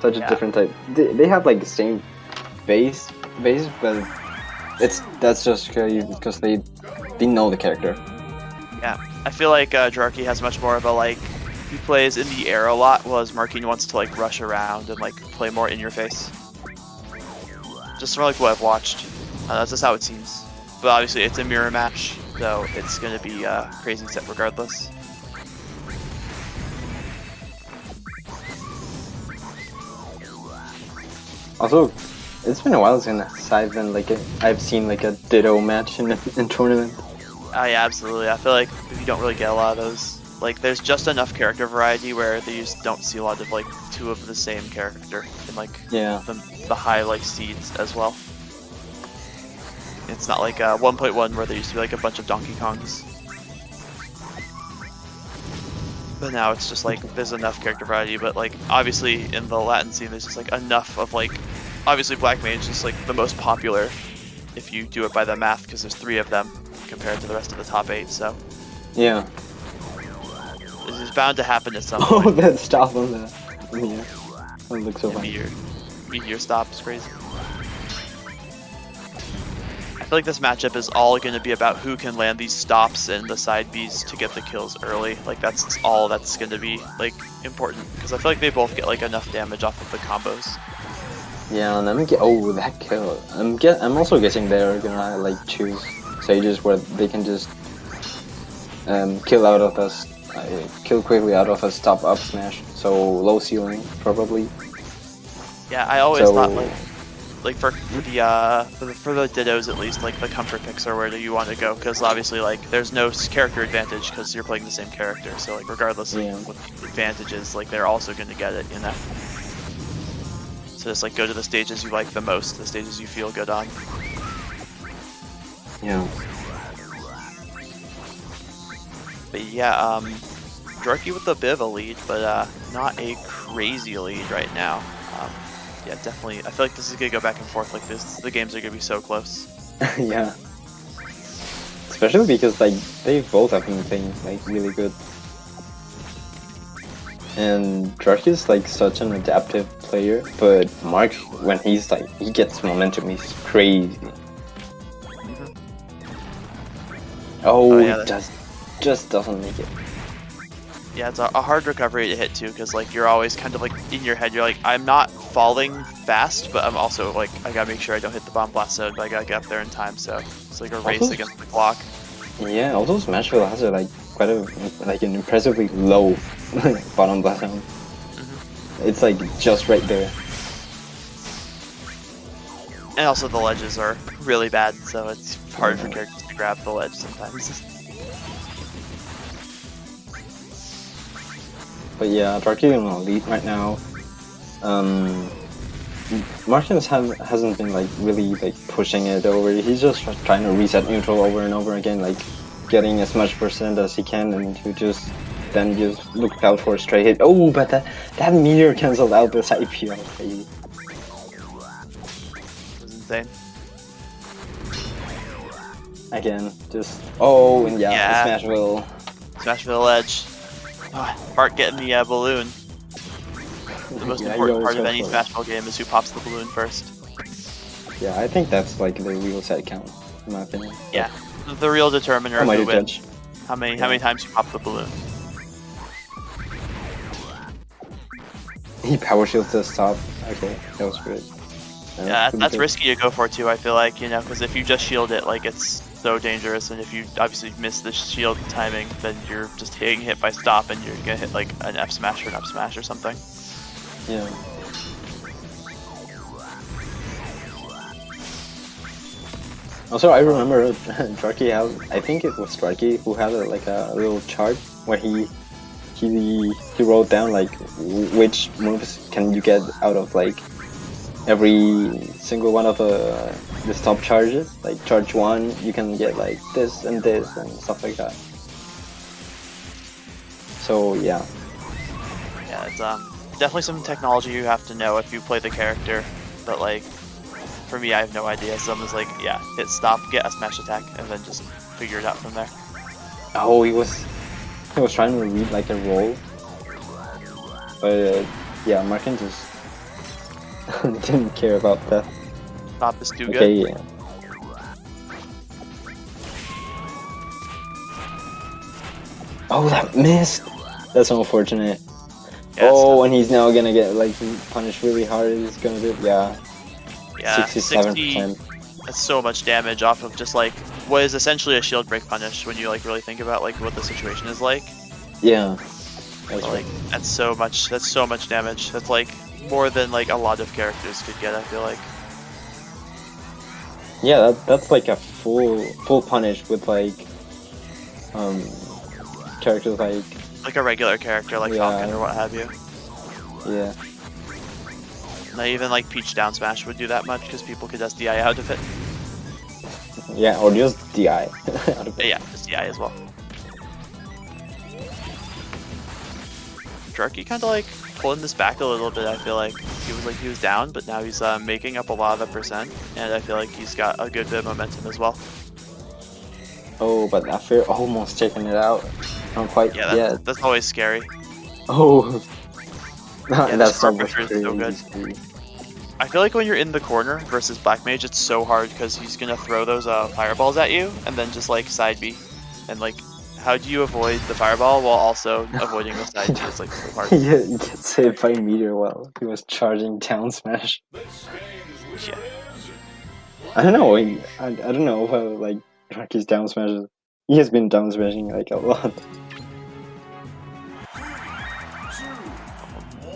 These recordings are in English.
such a different type. They have like the same base, but that's just because they know the character. Yeah, I feel like Drarky has much more of a like. He plays in the air a lot, whereas Marquin wants to like rush around and like play more in your face. Just from like what I've watched, that's just how it seems. But obviously it's a mirror match, so it's gonna be a crazy set regardless. Also, it's been a while since I've seen like a Ditto match in tournament. Yeah, absolutely. I feel like you don't really get a lot of those. Like, there's just enough character variety where they just don't see a lot of like two of the same character in like the high like seeds as well. It's not like 1.1 where there used to be like a bunch of Donkey Kongs. But now it's just like there's enough character variety, but like obviously in the Latin scene there's just like enough of like obviously Black Mage is like the most popular if you do it by the math because there's 3 of them compared to the rest of the top 8. So yeah, this is bound to happen at some point. Oh, that stop on the yeah, that looks so funny. Meteor stop is crazy. I feel like this matchup is all going to be about who can land these stops and the side Bs to get the kills early. Like that's all that's going to be like important because I feel like they both get like enough damage off of the combos. Yeah, and that kill. I'm also guessing they're gonna like choose stages where they can just kill quickly out of a stop up smash. So low ceiling probably. Yeah, I always thought like for the Dittos at least, like the comfort picks are where you want to go because obviously like there's no character advantage because you're playing the same character. So like regardless of what the advantage is, like they're also going to get it in that. So just like go to the stages you like the most, the stages you feel good on. Yeah. But yeah, Drarky with a bit of a lead, but not a crazy lead right now. Yeah, definitely. I feel like this is gonna go back and forth like this. The games are gonna be so close. Yeah. Especially because like they both have been playing like really good. And Drarky is like such an adaptive player, but Mark, when he gets momentum, he's crazy. Oh, yeah, just doesn't make it. Yeah, it's a hard recovery to hit too, because like you're always kind of like in your head, you're like, I'm not falling fast, but I'm also like, I gotta make sure I don't hit the bomb blast zone, but I gotta get up there in time, so it's like a race against the clock. Yeah, also Smashville has like quite an impressively low bottom blast zone. It's like just right there. And also the ledges are really bad, so it's hard for characters to grab the ledge sometimes. But yeah, Drarky in the lead right now. Marquin hasn't been like really like pushing it over. He's just trying to reset neutral over and over again, like getting as much percent as he can, and to just look out for a straight hit. Oh, but that meteor cancelled out this IPL. It was insane. Again, and yeah. Smashville ledge. Bart getting the balloon. The most important part of any Smashville game is who pops the balloon first. Yeah, I think that's like the real set count, in my opinion. Yeah, the real determiner of who wins. How many times you pop the balloon. He power shields this top. Okay, that was good. Yeah, that's risky to go for too, I feel like, because if you just shield it, like, it's so dangerous, and if you obviously miss the shield timing, then you're just getting hit by stop, and you're gonna hit, like, an F smash or an up smash or something. Yeah. Also, I remember Drarky I think it was Drarky who had a little chart where he wrote down, like, which moves can you get out of, like, every single one of the top charges. Like charge 1, you can get like this and stuff like that. So yeah. Yeah, it's definitely some technology you have to know if you play the character. But like, for me, I have no idea. So I'm just like, yeah, hit stop, get a smash attack, and then just figure it out from there. Oh, he was trying to read like a roll, but yeah, Marquin just Didn't care about that. Top is too Okay, good. yeah. Oh, that missed! That's unfortunate. Yeah, Oh, and he's now gonna get like punished really hard. He's gonna do, yeah. yeah, 67%. That's so much damage off of just like what is essentially a shield break punish when you like really think about like what the situation is like. Yeah. That's Like right. that's so much damage. That's like more than like a lot of characters could get, I feel like. Yeah, that's like a full punish with like characters like a regular character like Falcon or what have you. Yeah. Not even like Peach down smash would do that much because people could SDI out of it. Yeah, or just DI. Out of it. Yeah, just DI as well. Drarky kind of like pulling this back a little bit. I feel like he was down, but now he's making up a lot of the percent, and I feel like he's got a good bit of momentum as well. Oh, but after almost taking it out, not quite Yeah, yet. that's always scary. Oh, Yeah, that's so this much is so good. crazy. I feel like when you're in the corner versus Black Mage, it's so hard because he's gonna throw those fireballs at you and then just like side B, and like how do you avoid the fireball while also avoiding the side B? It's like so hard. Yeah, he gets saved by meteor while he was charging down smash. Yeah. I don't know. I don't know how like Drarky's down smashes. He has been down smashing like a lot.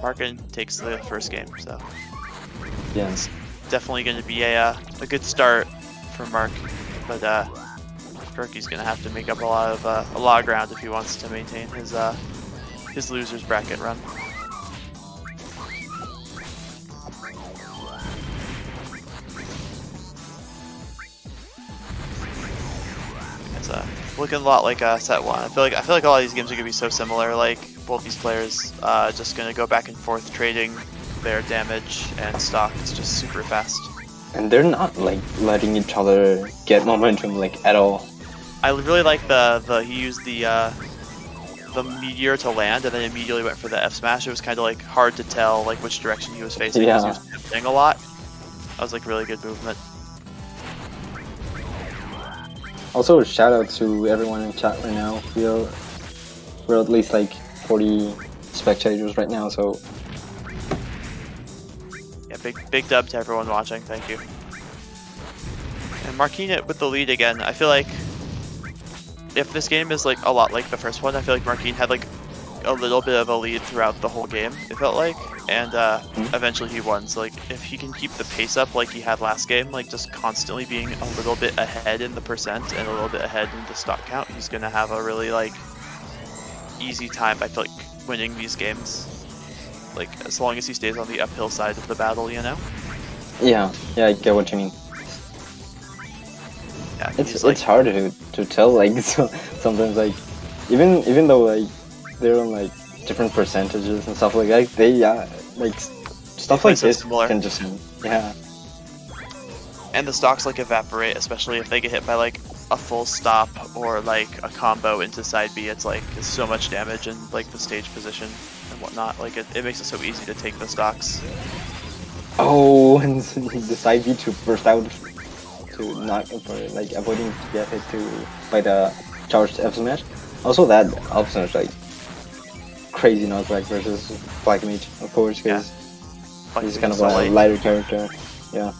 Marquin takes the first game, so Yes. definitely going to be a good start for Mark, but Drarky's going to have to make up a lot of ground if he wants to maintain his losers bracket run. It's looking a lot like set one. I feel like a lot of these games are going to be so similar. Like both these players just going to go back and forth trading their damage and stock. It's just super fast. And they're not like letting each other get momentum like at all. I really like he used the meteor to land and then immediately went for the F smash. It was kind of like hard to tell like which direction he was facing because he was pivoting a lot. That was like really good movement. Also, shout out to everyone in chat right now. We're at least like 40 spectators right now, so yeah, big dub to everyone watching. Thank you. And Marquin with the lead again. I feel like if this game is like a lot like the first one, I feel like Marquin had like a little bit of a lead throughout the whole game, it felt like, and eventually he won. So like if he can keep the pace up like he had last game, like just constantly being a little bit ahead in the percent and a little bit ahead in the stock count, he's gonna have a really like easy time, I feel like, winning these games. Like as long as he stays on the uphill side of the battle, you know? yeah, I get what you mean. Yeah, It's hard to tell, like sometimes like even though like they're on like different percentages and stuff like that, they like stuff like this can just and the stocks like evaporate, especially if they get hit by like a full stop or like a combo into side B. It's so much damage and like the stage position and whatnot. Like it makes it so easy to take the stocks. Oh, and the side B to burst out to not for like avoiding to get hit by the charged F smash. Also that F smash like crazy knockback versus Black Mage, of course, because he's kind of a lighter character. Yeah.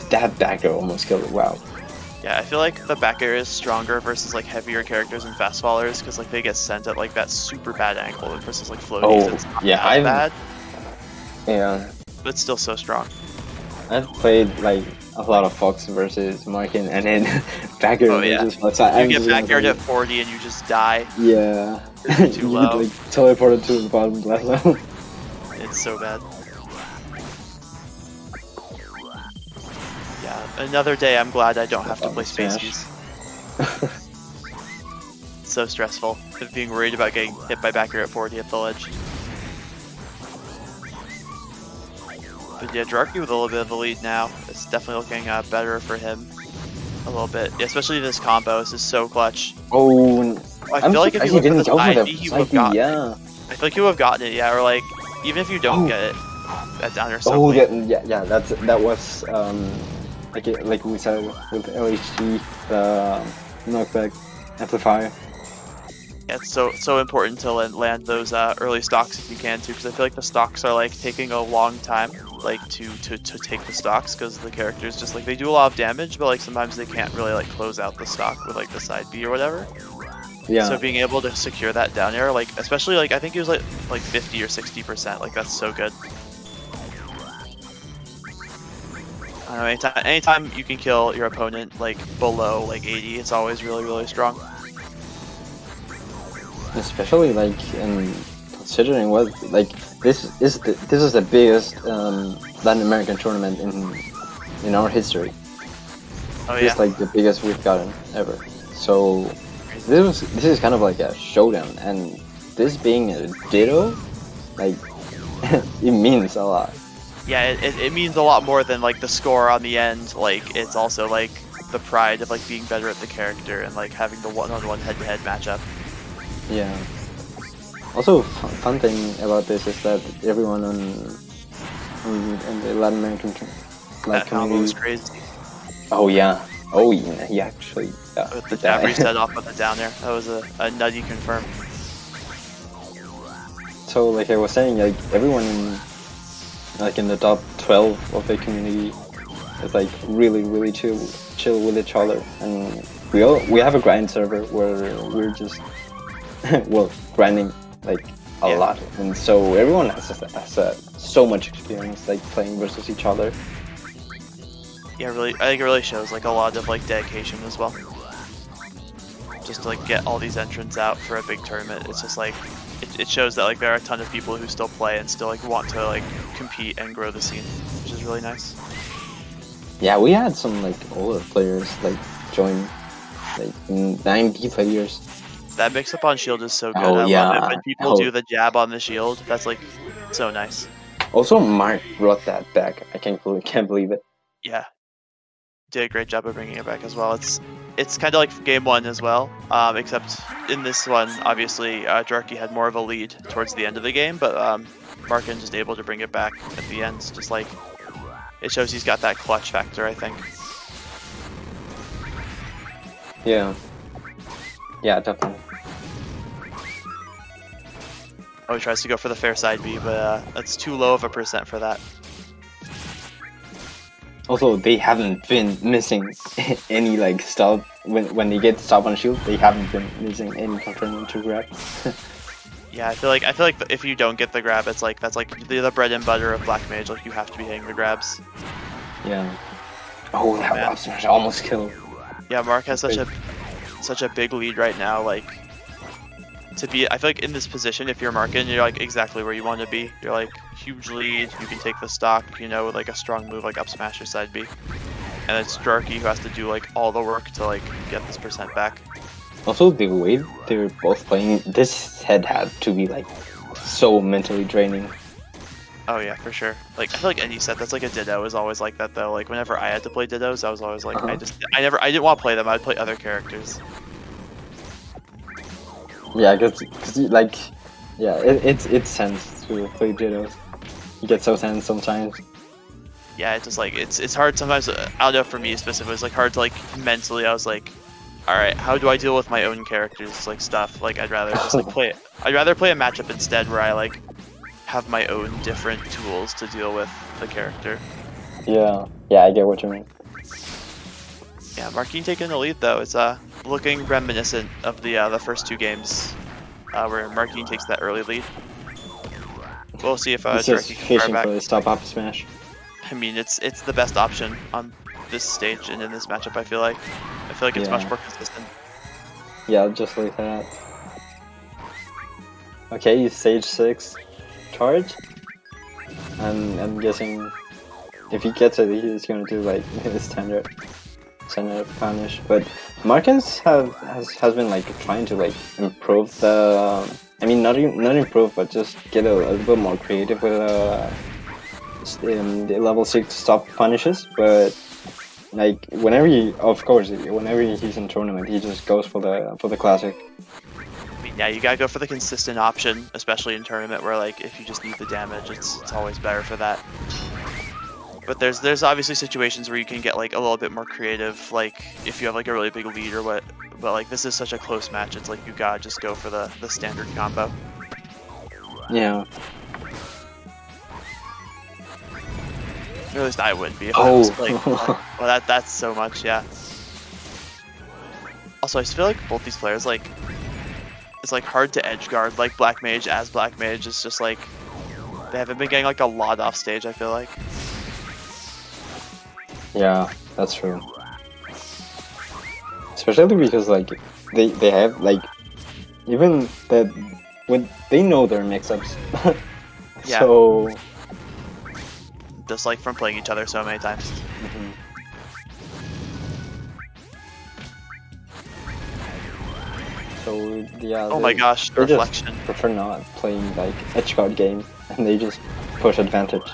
That back air almost killed it. Wow. Yeah, I feel like the back air is stronger versus like heavier characters and fast fallers because like they get sent at like that super bad angle versus like floaties. It's not that bad. Yeah. But it's still so strong. I've played like a lot of Fox versus Marquin, and then back air versus Fox. You get back aired at 40 and you just die. Yeah. Too low. Like teleported to the bottom left level. It's so bad. Yeah, another day I'm glad I don't have to play Spaceys. So stressful of being worried about getting hit by back air at 40 at the ledge. But yeah, Drarky with a little bit of the lead now. It's definitely looking better for him. A little bit. Yeah, especially this combo. This is so clutch. Oh, I feel like if he didn't go for the he would have gotten it. I feel like he would have gotten it, yeah, or like, even if you don't get it, That downer so Oh clean. yeah, that was like we said with LHG, the knockback amplifier. Yeah, it's so important to land those early stocks if you can too, because I feel like the stocks are like taking a long time, like to take the stocks, because the characters just like they do a lot of damage, but like sometimes they can't really like close out the stock with like the side B or whatever. Yeah. So being able to secure that down air, like especially like I think it was like 50 or 60%, like that's so good. I don't know, anytime you can kill your opponent like below like 80, it's always really strong. Especially like considering what like this is the biggest Latin American tournament in our history. Oh yeah. It's like the biggest we've gotten ever. So this is kind of like a showdown, and this being a ditto, like it means a lot. Yeah, it means a lot more than like the score on the end. Like it's also like the pride of like being better at the character and like having the one-on-one head-to-head matchup. Yeah. Also, fun thing about this is that everyone in the Latin American That combo was crazy. Oh yeah, he actually. Yeah, with the jab reset off of the down there. That was a nutty confirm. So like I was saying, like everyone in the top 12 of the community is like really chill with each other, and we have a grind server where we're just well grinding like a lot, and so everyone has so much experience like playing versus each other. Yeah, really, I think it really shows like a lot of like dedication as well. Just to like get all these entrants out for a big tournament, it's just like it shows that like there are a ton of people who still play and still like want to like compete and grow the scene, which is really nice. Yeah, we had some like older players like join, like 90 players. That mix up on shield is so good. Oh, I yeah. love it when people do the jab on the shield. That's like so nice. Also, Mark brought that back. I can't believe it. Yeah, did a great job of bringing it back as well. It's kind of like game one as well, except in this one, obviously, Drarky had more of a lead towards the end of the game, but Marquin just able to bring it back at the end. Just like it shows he's got that clutch factor, I think. Yeah, definitely. Oh, he tries to go for the fair side B, but that's too low of a percent for that. Also, they haven't been missing any like stop when they get stop on shield. They haven't been missing any confirmation to grab. Yeah, I feel like if you don't get the grab, it's like that's like the bread and butter of Black Mage. Like you have to be hitting the grabs. Yeah. Oh, that Rob Smash almost killed. Yeah, Mark has such a big lead right now. Like to be, I feel like in this position, if you're Marquin, you're like exactly where you want to be. You're like huge lead. You can take the stock, you know, with like a strong move like up smash or side B. And it's Drarky who has to do like all the work to like get this percent back. Also, the way they're both playing, this had to be like so mentally draining. Oh yeah, for sure. Like I feel like any set that's like a Ditto is always like that though. Like whenever I had to play Dittos, I was always like I didn't want to play them. I'd play other characters. Yeah, because like it's tense to play Dittos. You get so tense sometimes. Yeah, it's just like it's hard sometimes. I don't know, for me specifically, it's like hard to like mentally. I was like, all right, how do I deal with my own characters like stuff? Like I'd rather just like play. I'd rather play a matchup instead where I like have my own different tools to deal with the character. Yeah, I get what you mean. Yeah, Marquin taking the lead though. It's looking reminiscent of the first two games where Marquin takes that early lead. We'll see if Drarky can fire back. For the stop up smash. I mean, it's the best option on this stage and in this matchup. I feel like it's much more consistent. Yeah, just like that. Okay, stage 6 charge. I'm guessing if he gets it, he's gonna do like his standard punish. But Marquins has been like trying to like improve the. I mean, not improve, but just get a little bit more creative with the level 6 stop punishes. But like whenever he's in tournament, he just goes for the classic. I mean, Yeah, you gotta go for the consistent option, especially in tournament where like if you just need the damage, it's always better for that. But there's obviously situations where you can get like a little bit more creative, like if you have like a really big lead or what. But like this is such a close match, it's like you gotta just go for the standard combo. Yeah. Or at least I would be. If Oh. I was playing. Well, that's so much, yeah. Also, I just feel like both these players like it's like hard to edge guard like Black Mage as Black Mage. It's just like they haven't been getting like a lot off stage, I feel like. Yeah, that's true. Especially because like they have like even that when they know their mix-ups. Yeah. So just like from playing each other so many times. So yeah. Oh my gosh, the reflection. Prefer not playing like edge guard game, and they just push advantage.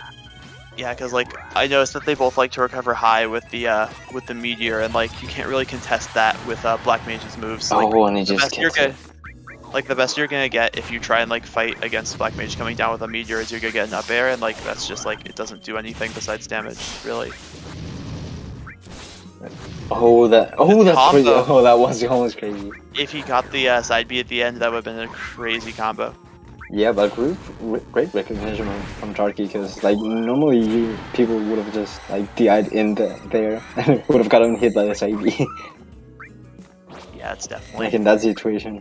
Yeah, because like I noticed that they both like to recover high with the meteor, and like you can't really contest that with Black Mage's moves. Like, And he just gets it. Like the best you're gonna get if you try and like fight against Black Mage coming down with a meteor is you're gonna get an up air, and like that's just like it doesn't do anything besides damage, really. That was almost crazy. If he got the side B at the end, that would have been a crazy combo. Yeah, but great recognition from Drarky, because like normally people would have just like DI'd in there and would have gotten hit by the side B. Yeah, it's definitely like in that situation.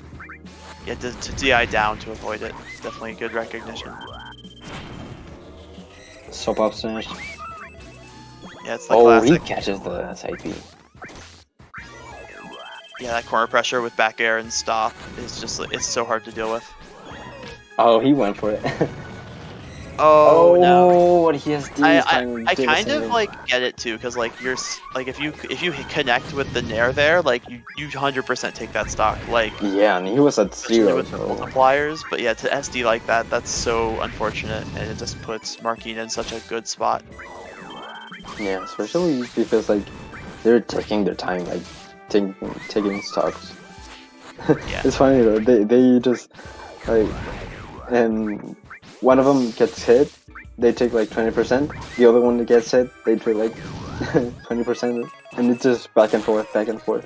Yeah, to DI down to avoid it. It's definitely a good recognition. Soap up smash. Yeah, it's the classic. He catches the side B. Yeah, that corner pressure with back air and stop is just it's so hard to deal with. Oh, he went for it. Oh no! What he has to I kind of like get it too, because like you're like if you connect with the nair there, like you 100% take that stock. Like yeah, and he was at 0 with the multipliers, but yeah, to SD like that, that's so unfortunate, and it just puts Marquin in such a good spot. Yeah, especially because like they're taking their time, like taking stocks. Yeah. It's funny though. They just like and. One of them gets hit, they take like 20%. The other one that gets hit, they take like 20%, and it's just back and forth, back and forth.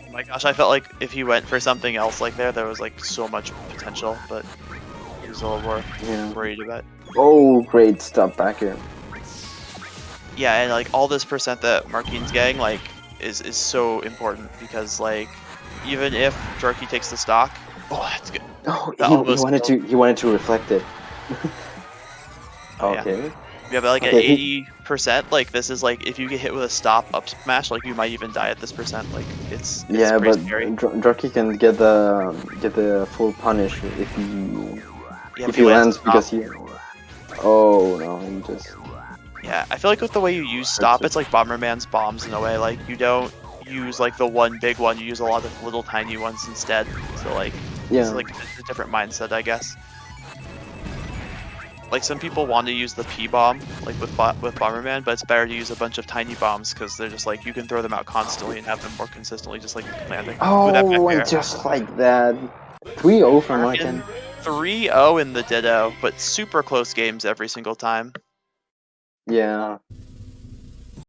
Oh my gosh, I felt like if he went for something else like there was like so much potential, but he was a little more worried about. Oh, great stop back here. Yeah, and like all this percent that Marquin's getting like is so important, because like even if Drarky takes the stock, that's good. Oh, he wanted to reflect it. Okay. Yeah, but like at 80%, like this is like if you get hit with a stop up smash, like you might even die at this percent. Like it's yeah, pretty but scary. Drarky can get the full punish if he lands because he. Oh no, he just. Yeah, I feel like with the way you use stop, it's like Bomberman's bombs in a way. Like you don't use like the one big one, you use a lot of little tiny ones instead. So like it's like a different mindset, I guess. Like some people want to use the P bomb like with Bomberman, but it's better to use a bunch of tiny bombs because they're just like you can throw them out constantly and have them more consistently just like landing. And just like that. 3-0 for Marquin. 3-0 in the Ditto, but super close games every single time. Yeah.